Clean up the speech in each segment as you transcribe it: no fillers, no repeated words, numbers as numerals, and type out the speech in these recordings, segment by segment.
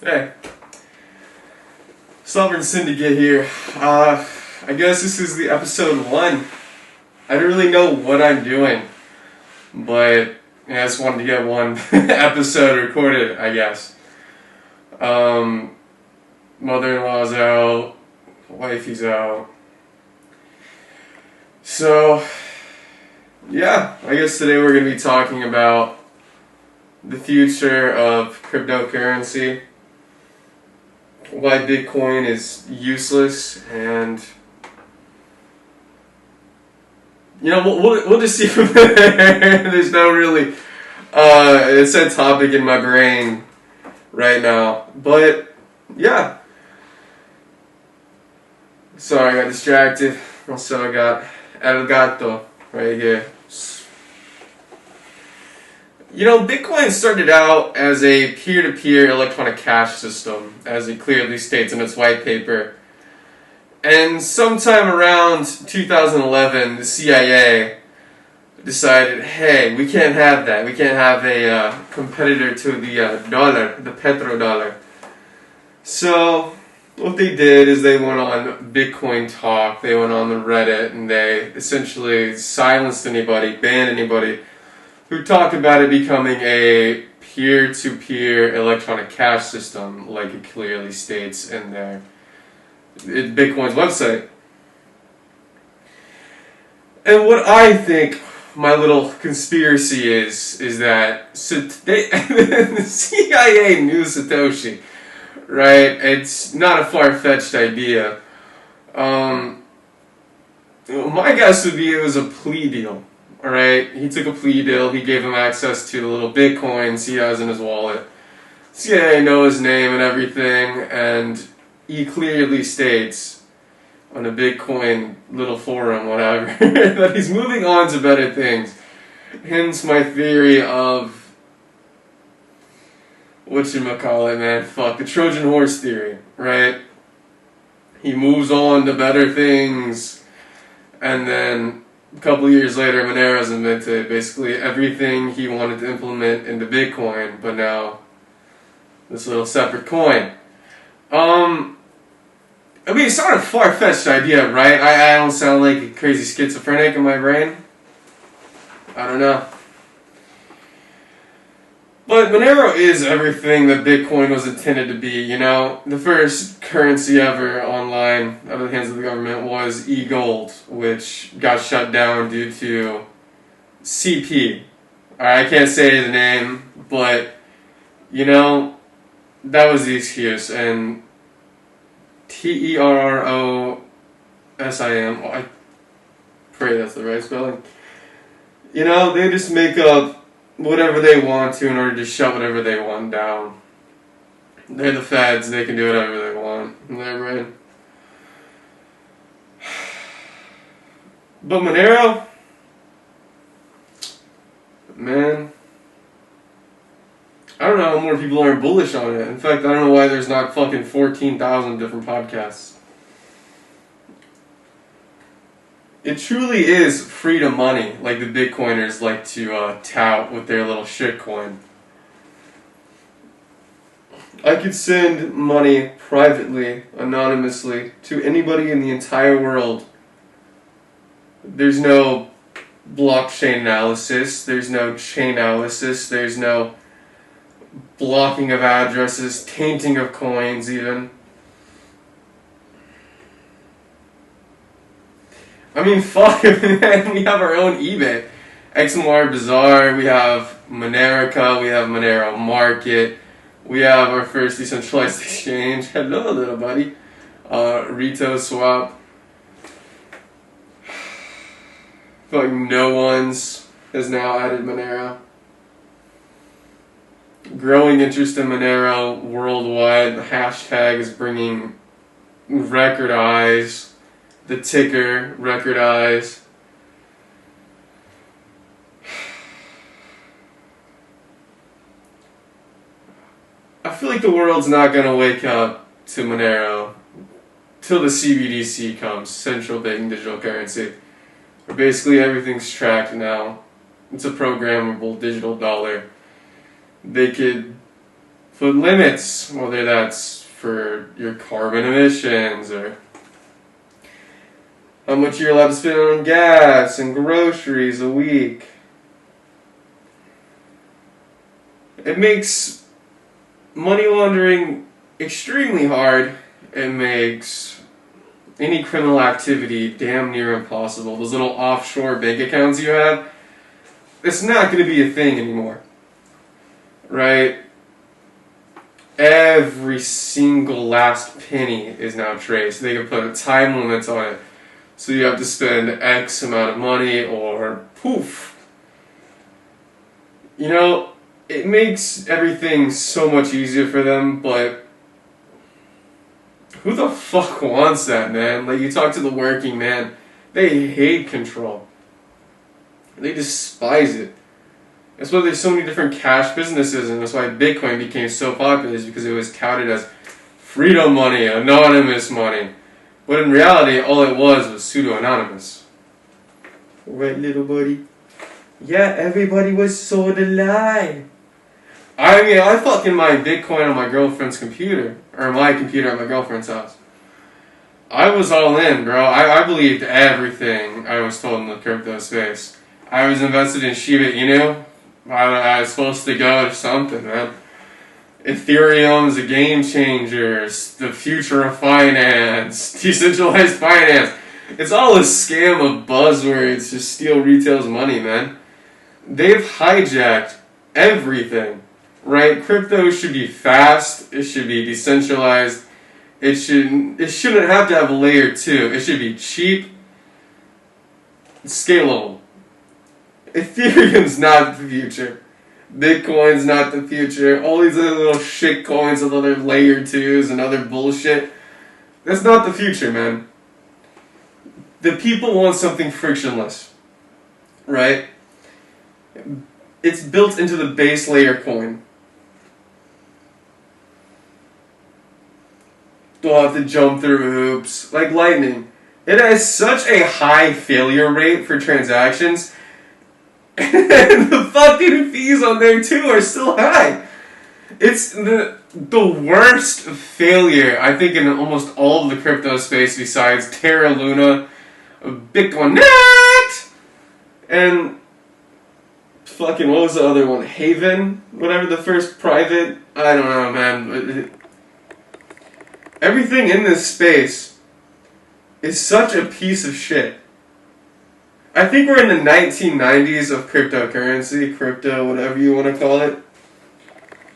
Hey, Sovereign Syndicate here. I guess this is the episode 1. I don't really know what I'm doing, but I just wanted to get one episode recorded, I guess. Mother-in-law's out, wifey's out. So, yeah, I guess today we're going to be talking about the future of cryptocurrency, why Bitcoin is useless, and we'll just see from there. There's no really a set topic in my brain right now, but yeah. Sorry, I got distracted. Also, I got El Gato right here. Bitcoin started out as a peer-to-peer electronic cash system, as it clearly states in its white paper. And sometime around 2011, the CIA decided, hey, we can't have that. We can't have a competitor to the dollar, the petrodollar. So what they did is they went on Bitcoin Talk, they went on the Reddit, and they essentially silenced anybody, banned anybody who talked about it becoming a peer-to-peer electronic cash system, like it clearly states in Bitcoin's website. And what I think my little conspiracy is that the CIA knew Satoshi, right? It's not a far-fetched idea. My guess would be it was a plea deal. Alright, he took a plea deal, he gave him access to the little bitcoins he has in his wallet. CIA know his name and everything, and he clearly states on a Bitcoin little forum, whatever, that he's moving on to better things. Hence my theory of, the Trojan horse theory, right? He moves on to better things, and then a couple years later, Monero's invented basically everything he wanted to implement into Bitcoin, but now this little separate coin. It's not a far-fetched idea, right? I don't sound like a crazy schizophrenic in my brain. I don't know. But Monero is everything that Bitcoin was intended to be, The first currency ever online out of the hands of the government was e-gold, which got shut down due to CP. Alright, I can't say the name, but, that was the excuse. And TERROSIM, I pray that's the right spelling. They just make up whatever they want to in order to shut whatever they want down. They're the feds, they can do whatever they want in their brain. But Monero, man, I don't know how more people aren't bullish on it. In fact, I don't know why there's not fucking 14,000 different podcasts. It truly is freedom money, like the Bitcoiners like to tout with their little shitcoin. I could send money privately, anonymously, to anybody in the entire world. There's no blockchain analysis, there's no chain analysis, there's no blocking of addresses, tainting of coins even. Fuck, man, we have our own eBay. XMR Bazaar, we have Monerica, we have Monero Market, we have our first decentralized exchange. Hello, little buddy. Rito Swap. Fucking no one's has now added Monero. Growing interest in Monero worldwide. The hashtag is bringing record highs. The ticker, record highs. I feel like the world's not going to wake up to Monero till the CBDC comes, central banking digital currency, where basically everything's tracked now. It's a programmable digital dollar. They could put limits, whether that's for your carbon emissions or how much you're allowed to spend on gas and groceries a week. It makes money laundering extremely hard. It makes any criminal activity damn near impossible. Those little offshore bank accounts you have, it's not going to be a thing anymore. Right? Every single last penny is now traced. They can put time limits on it. So you have to spend X amount of money or poof. You know, it makes everything so much easier for them, but who the fuck wants that, man? Like, you talk to the working man, they hate control. They despise it. That's why there's so many different cash businesses, and that's why Bitcoin became so popular, is because it was touted as freedom money, anonymous money. But in reality, all it was pseudo-anonymous. Right, little buddy? Yeah, everybody was sold a lie. I mean, I fucking mined Bitcoin on my girlfriend's computer. Or my computer at my girlfriend's house. I was all in, bro. I believed everything I was told in the crypto space. I was invested in Shiba Inu. I was supposed to go to something, man. Ethereum's a game changer. The future of finance. Decentralized finance. It's all a scam of buzzwords to steal retail's money, man. They've hijacked everything, right? Crypto should be fast. It should be decentralized. It shouldn't have to have a layer 2. It should be cheap, scalable. Ethereum's not the future. Bitcoin's not the future. All these other little shit coins with other layer 2s and other bullshit. That's not the future, man. The people want something frictionless, right? It's built into the base layer coin. Don't have to jump through hoops. Like Lightning. It has such a high failure rate for transactions. And the fucking fees on there too are still high. It's the worst failure, I think, in almost all of the crypto space besides Terra Luna, Bitcoin Net, and fucking, what was the other one? Haven? Whatever the first private? I don't know, man. Everything in this space is such a piece of shit. I think we're in the 1990s of cryptocurrency, crypto, whatever you want to call it.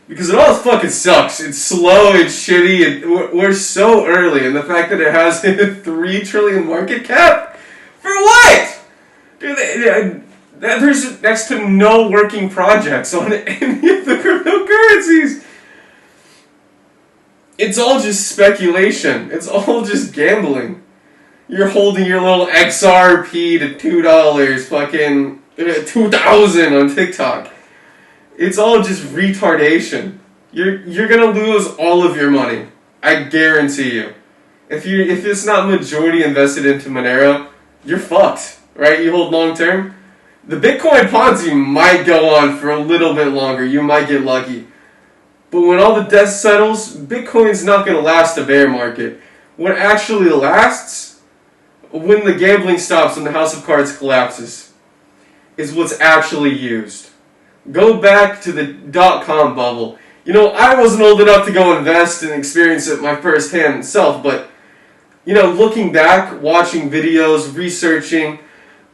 Because it all fucking sucks. It's slow, it's shitty, we're so early, and the fact that it has a 3 trillion market cap? For what? Dude, there's next to no working projects on any of the cryptocurrencies. It's all just speculation. It's all just gambling. You're holding your little XRP to $2, fucking 2,000 on TikTok. It's all just retardation. You're gonna lose all of your money. I guarantee you. If it's not majority invested into Monero, you're fucked, right? You hold long term. The Bitcoin Ponzi might go on for a little bit longer. You might get lucky. But when all the dust settles, Bitcoin's not gonna last a bear market. What actually lasts, when the gambling stops and the house of cards collapses, is what's actually used. Go back to the .com bubble. You know, I wasn't old enough to go invest and experience it my first hand self, but, you know, looking back, watching videos, researching,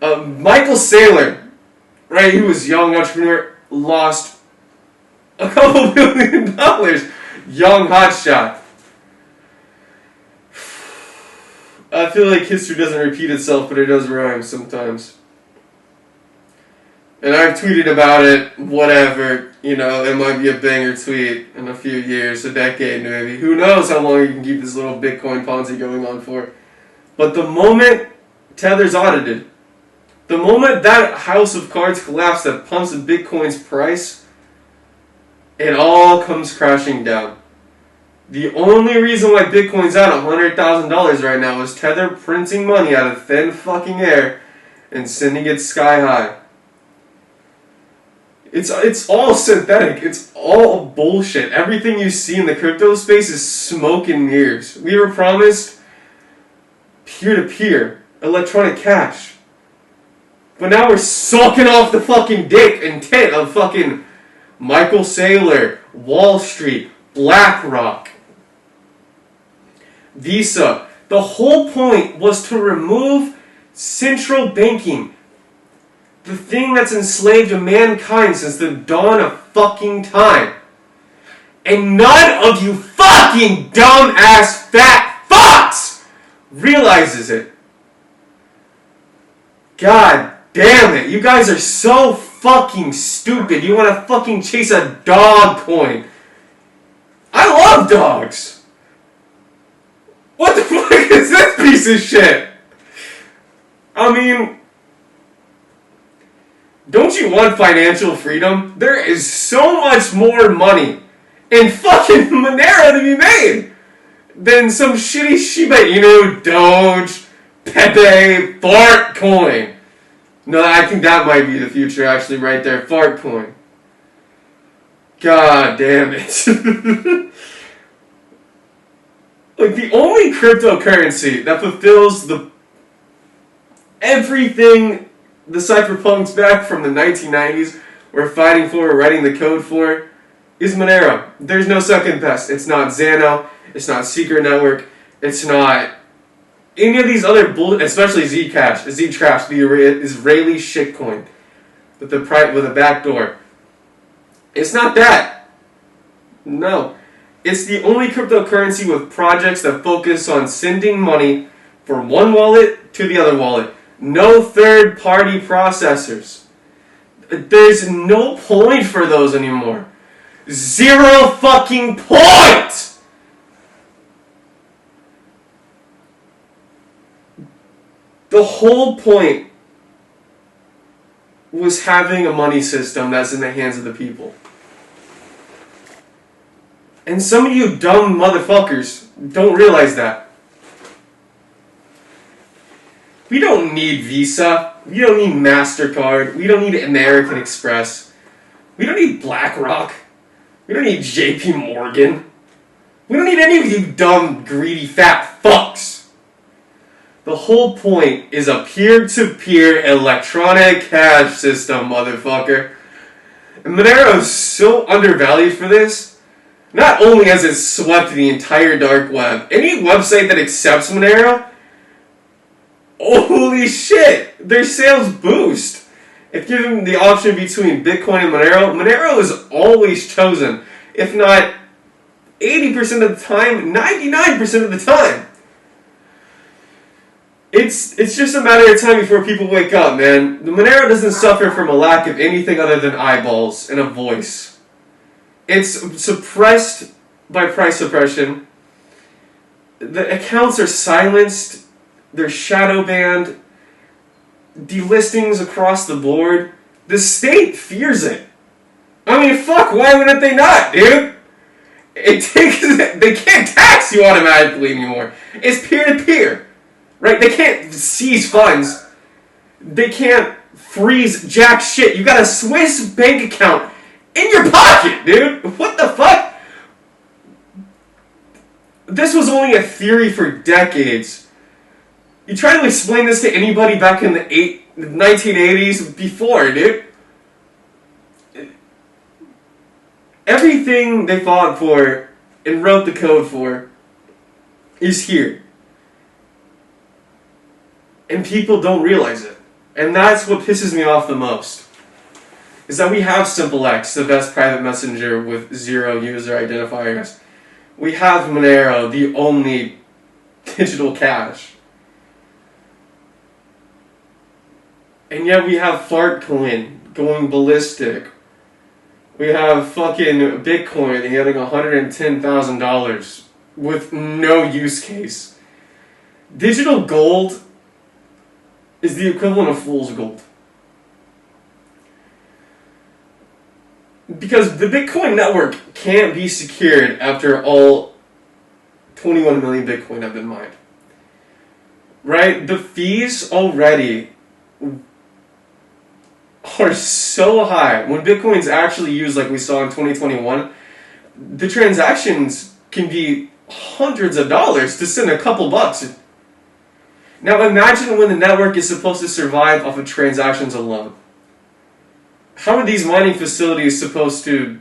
Michael Saylor, right, he was a young entrepreneur, lost a couple $1 billion. Young hotshot. I feel like history doesn't repeat itself, but it does rhyme sometimes. And I've tweeted about it, whatever, you know, it might be a banger tweet in a few years, a decade maybe. Who knows how long you can keep this little Bitcoin Ponzi going on for. But the moment Tether's audited, the moment that house of cards collapse that pumps the Bitcoin's price, it all comes crashing down. The only reason why Bitcoin's at $100,000 right now is Tether printing money out of thin fucking air and sending it sky high. It's all synthetic. It's all bullshit. Everything you see in the crypto space is smoke and mirrors. We were promised peer-to-peer, electronic cash. But now we're sucking off the fucking dick and tit of fucking Michael Saylor, Wall Street, BlackRock, Visa. The whole point was to remove central banking. The thing that's enslaved mankind since the dawn of fucking time. And none of you fucking dumb-ass fat fucks realizes it. God damn it. You guys are so fucking stupid. You want to fucking chase a dog coin. I love dogs. What the fuck is this piece of shit? I mean, don't you want financial freedom? There is so much more money in fucking Monero to be made than some shitty Shiba Inu, Doge, Pepe, fart coin. No, I think that might be the future actually right there. Fart coin. God damn it. Like, the only cryptocurrency that fulfills everything the cypherpunks back from the 1990s were fighting for, or writing the code for, is Monero. There's no second best. It's not Xano. It's not Secret Network. It's not any of these other especially Zcash, Ztrash, the Israeli shitcoin with a backdoor. It's not that. No. It's the only cryptocurrency with projects that focus on sending money from one wallet to the other wallet. No third-party processors. There's no point for those anymore. Zero fucking point! The whole point was having a money system that's in the hands of the people. And some of you dumb motherfuckers don't realize that. We don't need Visa. We don't need MasterCard. We don't need American Express. We don't need BlackRock. We don't need JP Morgan. We don't need any of you dumb, greedy, fat fucks. The whole point is a peer-to-peer electronic cash system, motherfucker. And Monero is so undervalued for this. Not only has it swept the entire dark web, any website that accepts Monero, holy shit, their sales boost. If given the option between Bitcoin and Monero, Monero is always chosen. If not 80% of the time, 99% of the time. It's just a matter of time before people wake up, man. The Monero doesn't suffer from a lack of anything other than eyeballs and a voice. It's suppressed by price suppression. The accounts are silenced. They're shadow banned. Delistings across the board. The state fears it. I mean, fuck, why wouldn't they not, dude? They can't tax you automatically anymore. It's peer-to-peer. Right? They can't seize funds. They can't freeze jack shit. You got a Swiss bank account in your pocket, dude. What the fuck? This was only a theory for decades. You try to explain this to anybody back in the 1980s before, dude. Everything they fought for and wrote the code for is here. And people don't realize it. And that's what pisses me off the most. Is that we have SimpleX, the best private messenger with 0 user identifiers. We have Monero, the only digital cash. And yet we have Fartcoin going ballistic. We have fucking Bitcoin getting $110,000 with no use case. Digital gold is the equivalent of fool's gold. Because the Bitcoin network can't be secured after all 21 million Bitcoin have been mined. Right? The fees already are so high. When Bitcoin's actually used like we saw in 2021, the transactions can be hundreds of dollars to send a couple bucks. Now imagine when the network is supposed to survive off of transactions alone. How are these mining facilities supposed to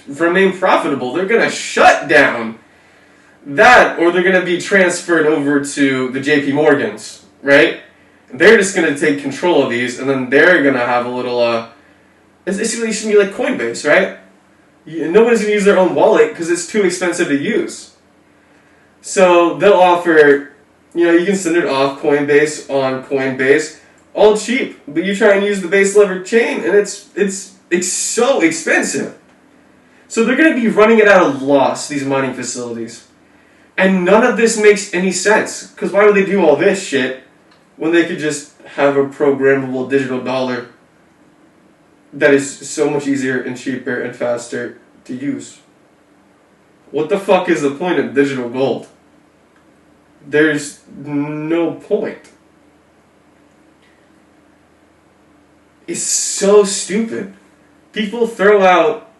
remain profitable? They're going to shut down that, or they're going to be transferred over to the JP Morgans, right? They're just going to take control of these, and then they're going to have a little, it's basically should be like Coinbase, right? Nobody's going to use their own wallet because it's too expensive to use. So they'll offer, you can send it off Coinbase on Coinbase, all cheap, but you try and use the base lever chain, and it's so expensive. So they're going to be running it at a loss, these mining facilities. And none of this makes any sense, because why would they do all this shit when they could just have a programmable digital dollar that is so much easier and cheaper and faster to use? What the fuck is the point of digital gold? There's no point. It's so stupid. People throw out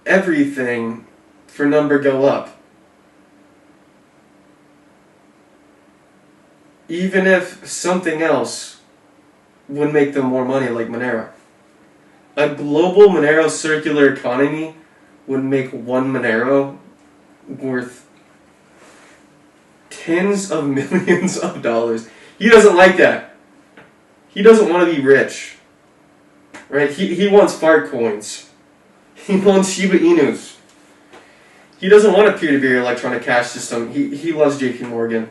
everything for number go up. Even if something else would make them more money, like Monero. A global Monero circular economy would make one Monero worth tens of millions of dollars. He doesn't like that. He doesn't want to be rich. Right? He wants fart coins. He wants Shiba Inus. He doesn't want a peer-to-peer electronic cash system. He loves JP Morgan.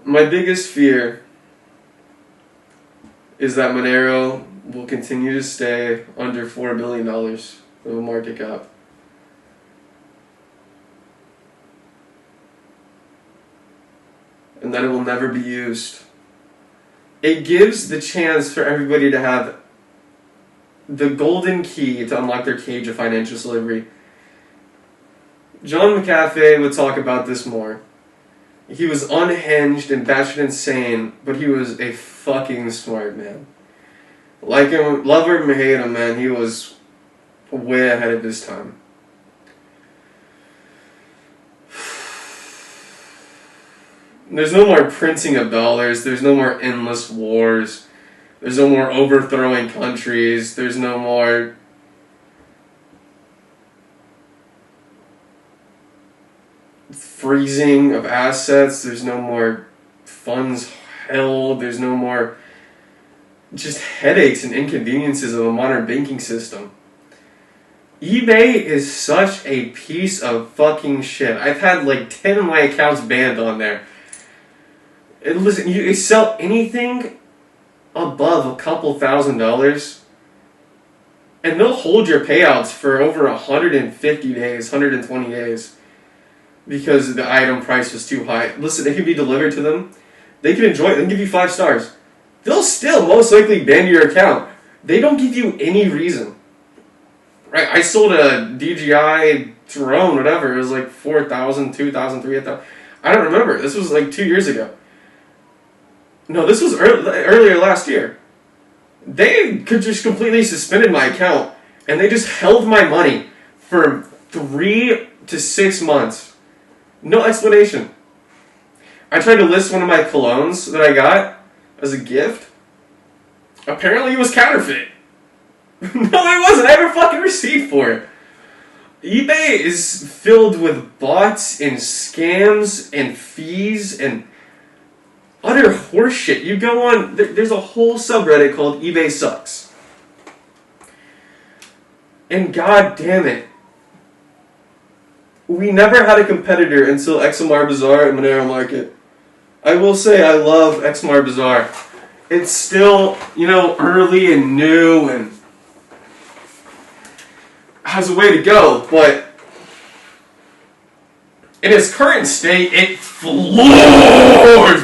My biggest fear is that Monero will continue to stay under $4 billion of a market cap. And that it will never be used. It gives the chance for everybody to have the golden key to unlock their cage of financial slavery. John McAfee would talk about this more. He was unhinged and batshit insane, but he was a fucking smart man. Like him, love him or hate him, man, he was way ahead of his time. There's no more printing of dollars, there's no more endless wars, there's no more overthrowing countries, there's no more freezing of assets, there's no more funds held, there's no more just headaches and inconveniences of a modern banking system. eBay is such a piece of fucking shit. I've had like 10 of my accounts banned on there. And listen, you sell anything above a couple $1,000s, and they'll hold your payouts for over 150 days, 120 days, because the item price was too high. Listen, it can be delivered to them. They can enjoy it. They can give you 5 stars. They'll still most likely ban your account. They don't give you any reason. Right? I sold a DJI drone, whatever. It was like 4,000, 2,000, 3,000. I don't remember. This was like 2 years ago. No, this was earlier last year. They could just completely suspended my account, and they just held my money for 3 to 6 months. No explanation. I tried to list one of my colognes that I got as a gift. Apparently it was counterfeit. No, it wasn't. I have a fucking receipt for it. eBay is filled with bots and scams and fees and utter horseshit. You go on, there's a whole subreddit called eBay Sucks. And god damn it, we never had a competitor until XMR Bazaar and Monero Market. I will say I love XMR Bazaar. It's still, early and new and has a way to go, but in its current state, it floors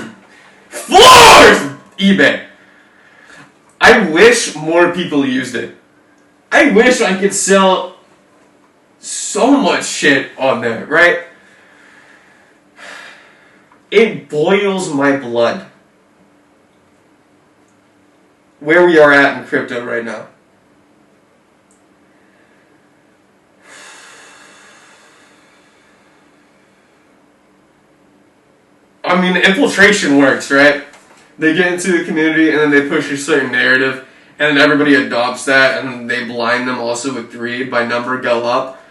eBay. I wish more people used it. I wish I could sell so much shit on there, right? It boils my blood where we are at in crypto right now. I mean, infiltration works, right? They get into the community and then they push a certain narrative and then everybody adopts that and they blind them also with greed by number go up.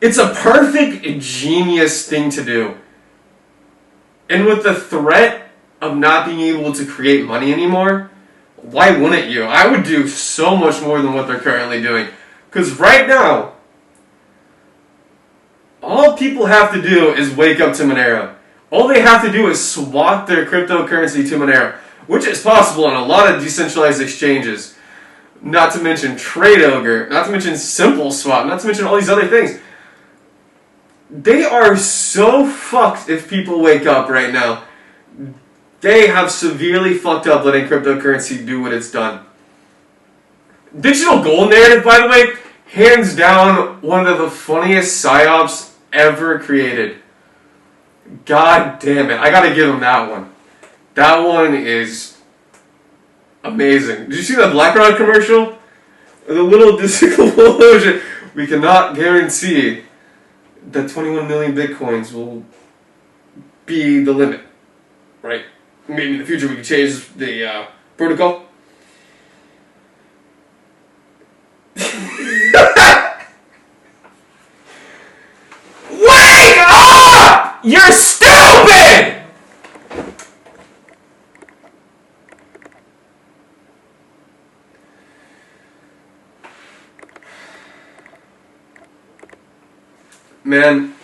It's a perfect, genius thing to do. And with the threat of not being able to create money anymore, why wouldn't you? I would do so much more than what they're currently doing. Because right now, all people have to do is wake up to Monero. All they have to do is swap their cryptocurrency to Monero, which is possible on a lot of decentralized exchanges. Not to mention Trade Ogre, not to mention Simple Swap, not to mention all these other things. They are so fucked if people wake up right now. They have severely fucked up letting cryptocurrency do what it's done. Digital gold narrative, by the way, hands down one of the funniest psyops ever created. God damn it. I gotta give them that one. That one is amazing. Did you see that BlackRock commercial? The little disclosure. We cannot guarantee that 21 million bitcoins will be the limit. Right? Maybe in the future we can change the protocol. Wake up! You're stupid! Man,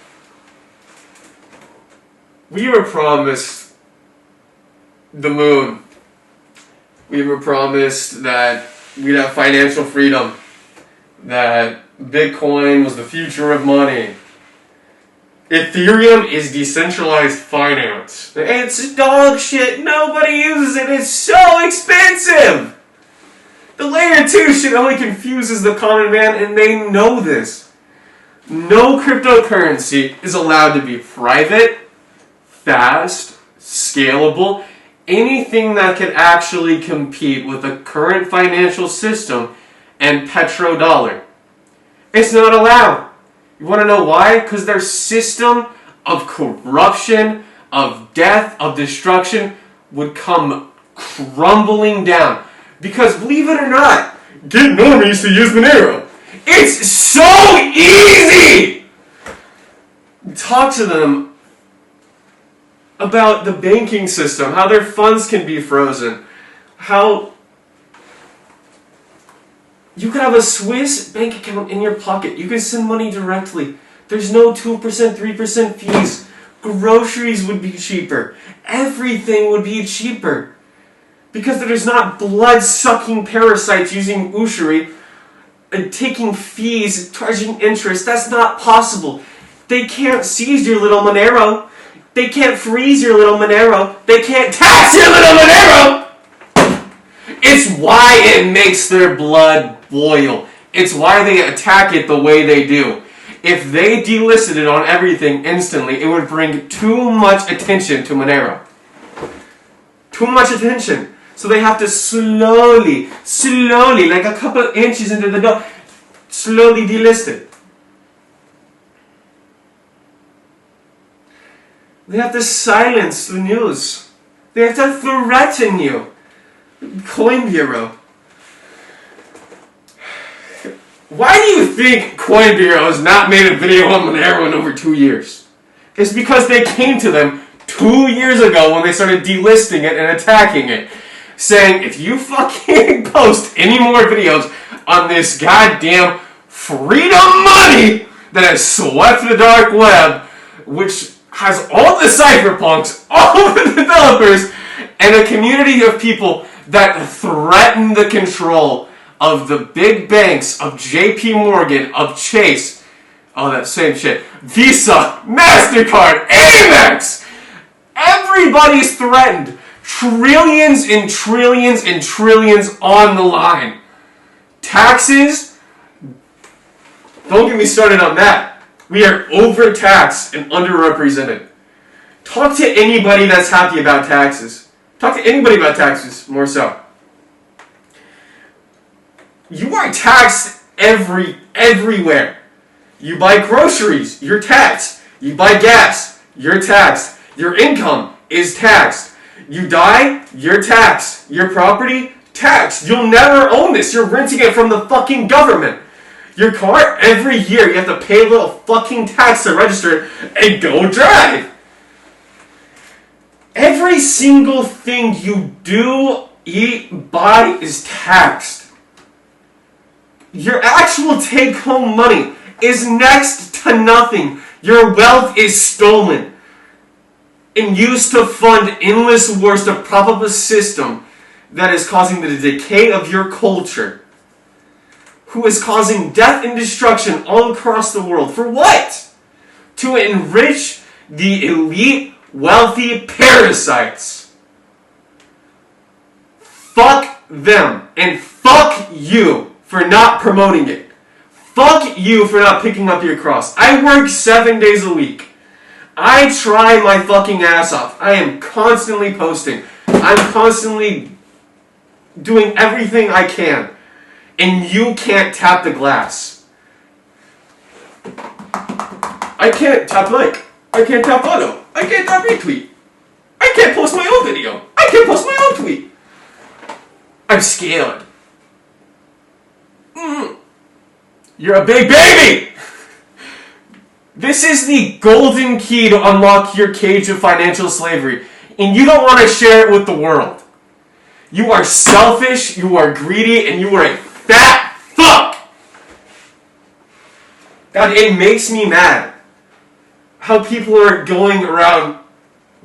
we were promised the moon. We were promised that we'd have financial freedom, that Bitcoin was the future of money. Ethereum is decentralized finance. It's dog shit. Nobody uses it. It's so expensive. The layer 2 shit only confuses the common man, and they know this. No cryptocurrency is allowed to be private, fast, scalable, anything that could actually compete with the current financial system and petrodollar. It's not allowed. You want to know why? Because their system of corruption, of death, of destruction would come crumbling down. Because believe it or not, get normies to use Monero. It's so easy! Talk to them about the banking system, how their funds can be frozen, how you could have a Swiss bank account in your pocket. You can send money directly. There's no 2%, 3% fees. Groceries would be cheaper. Everything would be cheaper. Because there's not blood-sucking parasites using usury and taking fees, charging interest. That's not possible. They can't seize your little Monero. They can't freeze your little Monero. They can't tax your little Monero! It's why it makes their blood boil. It's why they attack it the way they do. If they delisted it on everything instantly, it would bring too much attention to Monero. Too much attention. So they have to slowly, like a couple inches into the door, slowly delist it. They have to silence the news. They have to threaten you. Coin Bureau. Why do you think Coin Bureau has not made a video on Monero in over 2 years? It's because they came to them 2 years ago when they started delisting it and attacking it, saying, if you fucking post any more videos on this goddamn freedom money that has swept the dark web, which has all the cypherpunks, all the developers, and a community of people that threaten the control of the big banks, of JP Morgan, of Chase, all that same shit, Visa, MasterCard, Amex, everybody's threatened. Trillions and trillions and trillions on the line. Taxes? Don't get me started on that. We are overtaxed and underrepresented. Talk to anybody that's happy about taxes. Talk to anybody about taxes, more so. You are taxed everywhere. You buy groceries, you're taxed. You buy gas, you're taxed. Your income is taxed. You die, you're taxed. Your property, taxed. You'll never own this. You're renting it from the fucking government. Your car, every year you have to pay a little fucking tax to register and go drive. Every single thing you do, eat, buy is taxed. Your actual take-home money is next to nothing. Your wealth is stolen and used to fund endless wars to prop up a system that is causing the decay of your culture, who is causing death and destruction all across the world. For what? To enrich the elite, wealthy parasites. Fuck them, and fuck you for not promoting it. Fuck you for not picking up your cross. I work 7 days a week. I try my fucking ass off. I am constantly posting. I'm constantly doing everything I can. And you can't tap the glass. I can't tap like. I can't tap follow. I can't tap retweet. I can't post my own video. I can't post my own tweet. I'm scared. You're a big baby! This is the golden key to unlock your cage of financial slavery, and you don't want to share it with the world. You are selfish, you are greedy, and you are a fat fuck! God, it makes me mad how people are going around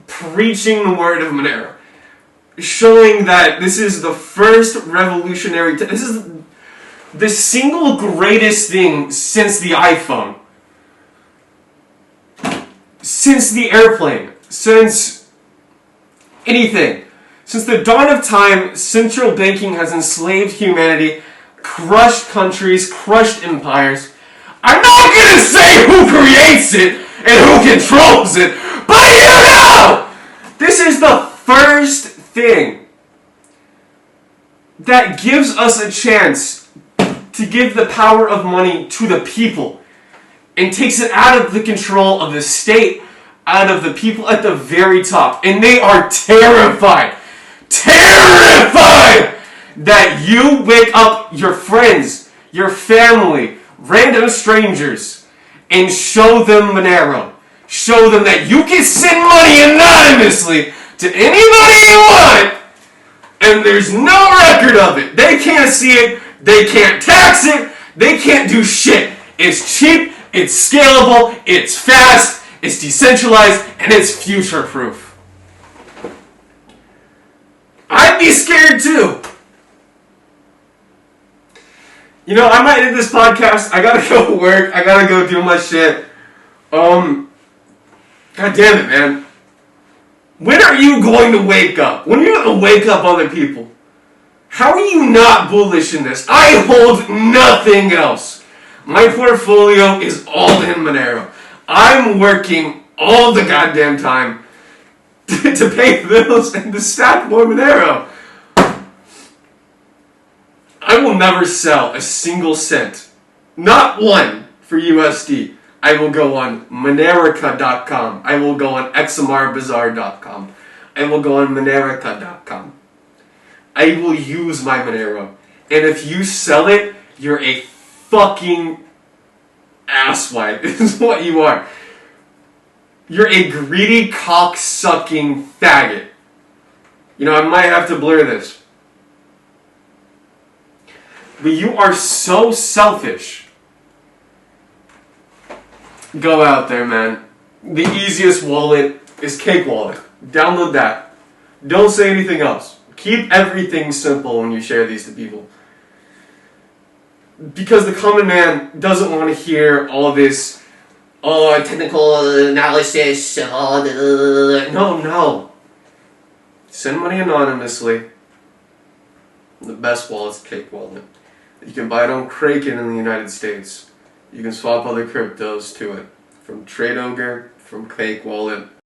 preaching the word of Monero, showing that this is the first revolutionary... this is the single greatest thing since the iPhone. Since the airplane, since anything, since the dawn of time, central banking has enslaved humanity, crushed countries, crushed empires. I'm not gonna say who creates it and who controls it, but you know! This is the first thing that gives us a chance to give the power of money to the people and takes it out of the control of the state, out of the people at the very top. And they are terrified that you wake up your friends, your family, random strangers, and show them Monero. Show them that you can send money anonymously to anybody you want, and there's no record of it. They can't see it, they can't tax it, they can't do shit. It's cheap, it's scalable, it's fast, it's decentralized, and it's future-proof. I'd be scared too. You know, I might end this podcast. I gotta go to work. I gotta go do my shit. God damn it, man. When are you going to wake up? When are you going to wake up other people? How are you not bullish in this? I hold nothing else. My portfolio is all in Monero. I'm working all the goddamn time to pay bills and to stack more Monero. I will never sell a single cent. Not one for USD. I will go on Monerica.com. I will go on XMRBazaar.com. I will go on Monerica.com. I will use my Monero. And if you sell it, you're a fucking asswipe. This is what you are. You're a greedy, cock-sucking faggot. You know, I might have to blur this. But you are so selfish. Go out there, man. The easiest wallet is Cake Wallet. Download that. Don't say anything else. Keep everything simple when you share these to people. Because the common man doesn't want to hear all this, technical analysis, No. Send money anonymously. The best wallet's Cake Wallet. You can buy it on Kraken in the United States. You can swap other cryptos to it. From Trade Ogre, from Cake Wallet.